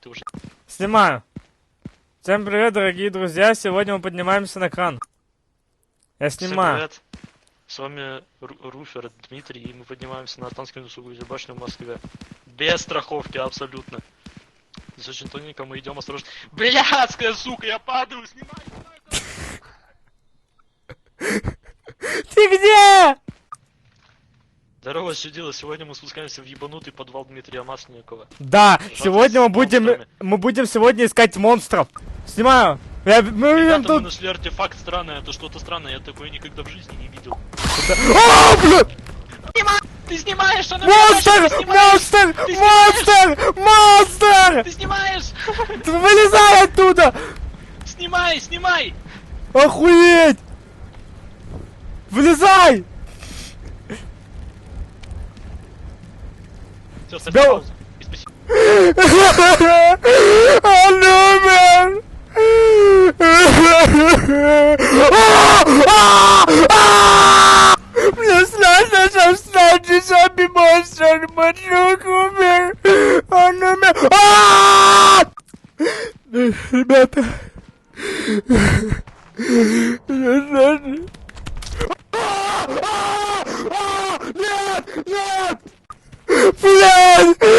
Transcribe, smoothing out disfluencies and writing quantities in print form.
ты уже... Снимаю. Всем привет, дорогие друзья. Сегодня мы поднимаемся на кран. Я снимаю. Всем привет. С вами Руфер Дмитрий, и мы поднимаемся на Останкино-Сугузю башню в Москве. Без страховки, абсолютно. Здесь очень тоненько, мы идем осторожно. Блядская сука, я падаю, снимай! Ты где? Здорово, чудило. Сегодня мы спускаемся в ебанутый подвал Дмитрия Масленникова. Да, Жажда сегодня с мы монстрами. будем сегодня искать монстров. Снимаю. Мы видим Ребята, мы тут... нашли артефакт странный, это что-то странное, я такое никогда в жизни не видел. О, блядь! Ты снимаешь, она Монстр! Монстр! Монстр! Монстр! Ты снимаешь! Вылезай оттуда! Снимай, снимай! Охуеть! Вылезай! Все, ставь Да- паузу. И спасибо. Он умер! Мне страшно, что встаньте, зомби монстр! Мой друг умер! Он умер! Ребята! Нет! Нет! Блядь!